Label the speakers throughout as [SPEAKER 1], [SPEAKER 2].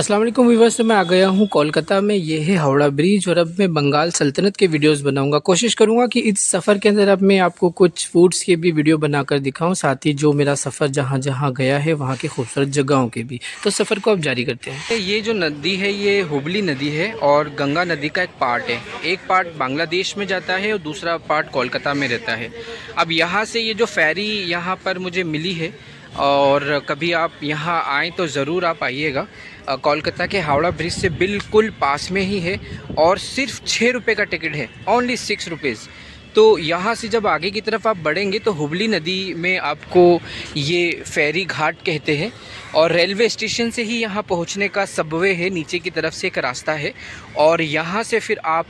[SPEAKER 1] अस्सलाम वालेकुम व्यूअर्स। तो मैं आ गया हूँ कोलकाता में। ये है हावड़ा ब्रिज और अब मैं बंगाल सल्तनत के वीडियोस बनाऊंगा। कोशिश करूंगा कि इस सफ़र के अंदर अब मैं आपको कुछ फूड्स के भी वीडियो बनाकर दिखाऊं, साथ ही जो मेरा सफ़र जहाँ जहाँ गया है वहाँ की खूबसूरत जगहों के भी। तो सफ़र को अब जारी करते हैं। ये जो नदी है ये हुबली नदी है और गंगा नदी का एक पार्ट है। एक पार्ट बांग्लादेश में जाता है और दूसरा पार्ट कोलकाता में रहता है। अब यहाँ से ये जो फेरी यहाँ पर मुझे मिली है और कभी आप यहाँ आएँ तो ज़रूर आप आइएगा। कोलकाता के हावड़ा ब्रिज से बिल्कुल पास में ही है और सिर्फ 6 रुपये का टिकट है, ओनली 6 रुपीज़। तो यहाँ से जब आगे की तरफ आप बढ़ेंगे तो हुबली नदी में आपको ये फेरी घाट कहते हैं और रेलवे स्टेशन से ही यहाँ पहुँचने का सबवे है, नीचे की तरफ से एक रास्ता है और यहाँ से फिर आप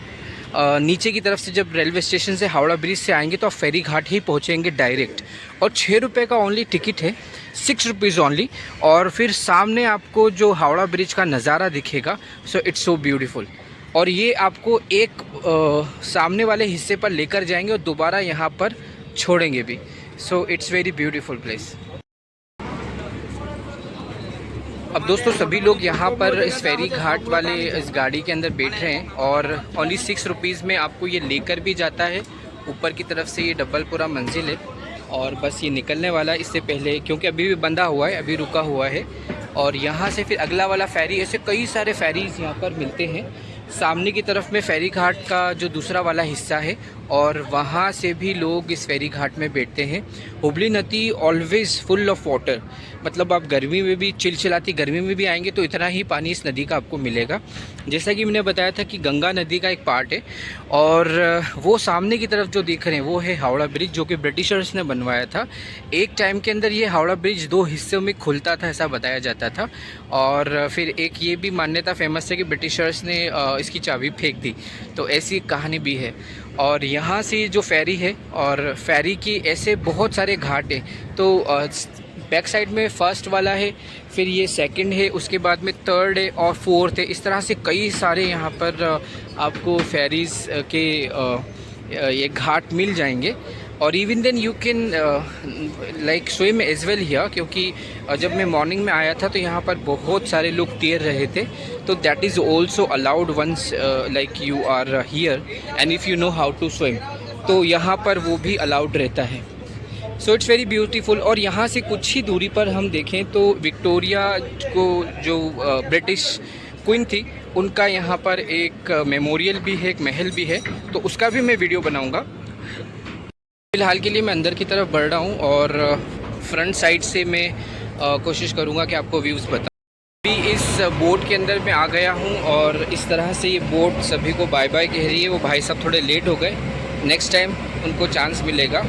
[SPEAKER 1] नीचे की तरफ से जब रेलवे स्टेशन से हावड़ा ब्रिज से आएंगे तो आप फेरी घाट ही पहुँचेंगे डायरेक्ट। और 6 रुपये का ओनली टिकट है, 6 रुपीज़ ओनली। और फिर सामने आपको जो हावड़ा ब्रिज का नज़ारा दिखेगा, सो इट्स सो ब्यूटीफुल। और ये आपको एक सामने वाले हिस्से पर लेकर जाएंगे और दोबारा यहाँ पर छोड़ेंगे भी। सो इट्स वेरी ब्यूटीफुल प्लेस। अब दोस्तों सभी लोग यहाँ पर इस फेरी घाट वाले इस गाड़ी के अंदर बैठ रहे हैं और ओनली 6 रुपीज़ में आपको ये लेकर भी जाता है। ऊपर की तरफ से ये डबलपुरा मंजिल है और बस ये निकलने वाला इससे पहले, क्योंकि अभी भी बंधा हुआ है, अभी रुका हुआ है। और यहाँ से फिर अगला वाला फेरी, ऐसे कई सारे फेरीज़ यहाँ पर मिलते हैं। सामने की तरफ में फेरी घाट का जो दूसरा वाला हिस्सा है और वहाँ से भी लोग इस फेरी घाट में बैठते हैं। हुबली नदी ऑलवेज़ फुल ऑफ वाटर, मतलब आप गर्मी में भी, चिलचिलाती गर्मी में भी आएंगे तो इतना ही पानी इस नदी का आपको मिलेगा। जैसा कि मैंने बताया था कि गंगा नदी का एक पार्ट है और वो सामने की तरफ जो देख रहे हैं वो है हावड़ा ब्रिज, जो कि ब्रिटिशर्स ने बनवाया था। एक टाइम के अंदर ये हावड़ा ब्रिज 2 हिस्सों में खुलता था, ऐसा बताया जाता था। और फिर एक ये भी मान्यता फेमस है कि ब्रिटिशर्स ने इसकी चाबी फेंक दी, तो ऐसी कहानी भी है। और यहाँ से जो फेरी है और फेरी की ऐसे बहुत सारे घाट हैं। तो बैक साइड में फर्स्ट वाला है, फिर ये सेकंड है, उसके बाद में थर्ड है और फोर्थ है। इस तरह से कई सारे यहाँ पर आपको फेरीज़ के ये घाट मिल जाएंगे। और even then you can like swim as well here, क्योंकि जब मैं मॉर्निंग में आया था तो यहाँ पर बहुत सारे लोग तैर रहे थे। तो that is also allowed once like you are here and if you know how to swim, तो यहाँ पर वो भी अलाउड रहता है। So it's very beautiful. और यहाँ से कुछ ही दूरी पर हम देखें तो विक्टोरिया को, जो ब्रिटिश क्वीन थी, उनका यहाँ पर एक मेमोरियल भी है, एक महल भी है, तो उसका भी मैं वीडियो बनाऊँगा। फ़िलहाल के लिए मैं अंदर की तरफ बढ़ रहा हूँ और फ्रंट साइड से मैं कोशिश करूँगा कि आपको व्यूज़ बताऊँ। अभी इस बोट के अंदर मैं आ गया हूँ और इस तरह से ये बोट सभी को बाय बाय कह रही है। वो भाई साहब थोड़े लेट हो गए, नेक्स्ट टाइम उनको चांस मिलेगा।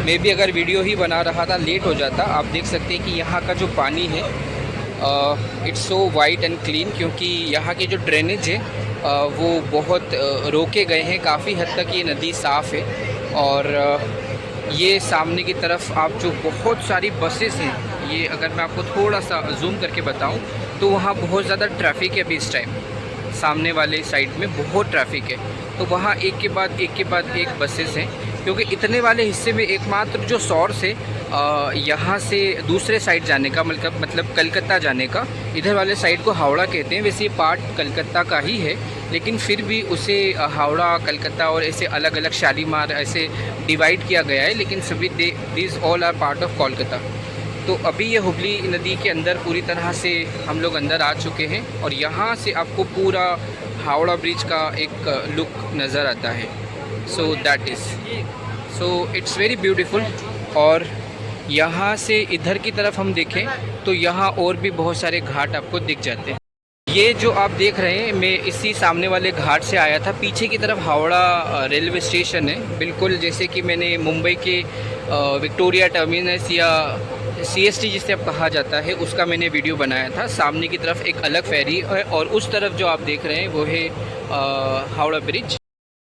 [SPEAKER 1] मैं भी अगर वीडियो ही बना रहा था लेट हो जाता। आप देख सकते हैं कि यहाँ का जो पानी है it's so white and clean, क्योंकि यहाँ की जो ड्रेनेज है वो बहुत रोके गए हैं। काफ़ी हद तक ये नदी साफ़ है। और ये सामने की तरफ आप जो बहुत सारी बसेस हैं, ये अगर मैं आपको थोड़ा सा जूम करके बताऊं तो वहाँ बहुत ज़्यादा ट्रैफिक है। अभी इस टाइम सामने वाले साइड में बहुत ट्रैफिक है, तो वहाँ एक के बाद एक बसेस हैं, क्योंकि इतने वाले हिस्से में एकमात्र जो सोर्स है यहाँ से दूसरे साइड जाने का, मतलब कलकत्ता जाने का, इधर वाले साइड को हावड़ा कहते हैं। वैसे ये पार्ट कलकत्ता का ही है, लेकिन फिर भी उसे हावड़ा, कलकत्ता और ऐसे अलग अलग शालीमार ऐसे डिवाइड किया गया है, लेकिन सभी this all are part of Kolkata. तो अभी ये हुबली नदी के अंदर पूरी तरह से हम लोग अंदर आ चुके हैं और यहाँ से आपको पूरा हावड़ा ब्रिज का एक लुक नज़र आता है। So that is, so it's very beautiful. और यहाँ से इधर की तरफ हम देखें तो यहाँ और भी बहुत सारे घाट आपको दिख जाते हैं। ये जो आप देख रहे हैं, मैं इसी सामने वाले घाट से आया था। पीछे की तरफ हावड़ा रेलवे स्टेशन है, बिल्कुल जैसे कि मैंने मुंबई के विक्टोरिया टर्मिनस या CST जिसे अब कहा जाता है, उसका मैंने वीडियो बनाया था। सामने की तरफ एक अलग फेरी है और उस तरफ जो आप देख रहे हैं वो है हावड़ा ब्रिज।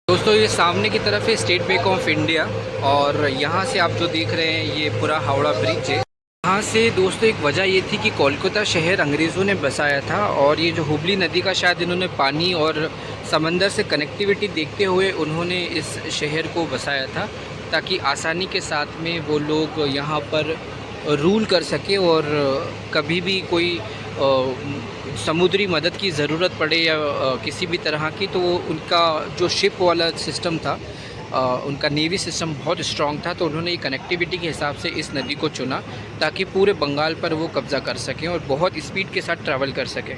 [SPEAKER 1] दोस्तों ये सामने की तरफ है स्टेट बैंक ऑफ इंडिया और यहाँ से आप जो देख रहे हैं ये पूरा हावड़ा ब्रिज है। यहाँ से दोस्तों एक वजह ये थी कि कोलकाता शहर अंग्रेज़ों ने बसाया था और ये जो हुबली नदी का शायद इन्होंने पानी और समंदर से कनेक्टिविटी देखते हुए उन्होंने इस शहर को बसाया था, ताकि आसानी के साथ में वो लोग यहाँ पर रूल कर सके और कभी भी कोई समुद्री मदद की ज़रूरत पड़े या किसी भी तरह की, तो उनका जो शिप वाला सिस्टम था, उनका नेवी सिस्टम बहुत स्ट्रॉन्ग था, तो उन्होंने ये कनेक्टिविटी के हिसाब से इस नदी को चुना ताकि पूरे बंगाल पर वो कब्ज़ा कर सकें और बहुत स्पीड के साथ ट्रैवल कर सकें।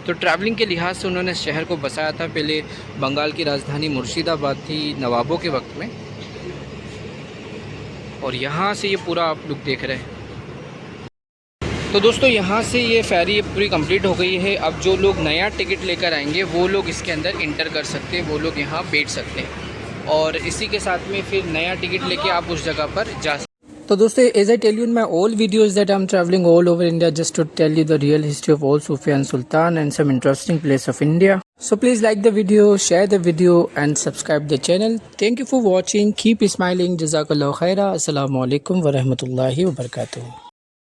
[SPEAKER 1] तो ट्रैवलिंग के लिहाज से उन्होंने शहर को बसाया था। पहले बंगाल की राजधानी मुर्शिदाबाद थी नवाबों के वक्त में, और यहाँ से ये पूरा आप लोग देख रहे हैं। तो दोस्तों यहाँ से ये फेरी पूरी कंप्लीट हो गई है। अब जो लोग नया टिकट लेकर आएंगे वो लोग इसके अंदर इंटर कर सकते हैं, वो लोग यहाँ बैठ सकते हैं, और इसी के साथ में फिर नया टिकट लेके आप उस जगह पर जा सकते हैं। तो दोस्तों, as I tell you in my all videos that I am travelling all over India just to tell you the real history of all सूफियान सुल्तान and some interesting place of India. So please like the video, share the video and subscribe the channel. Thank you for watching. Keep smiling. Jazakallah khaira. Assalamu alaikum wa rahmatullahi wa barakatuh.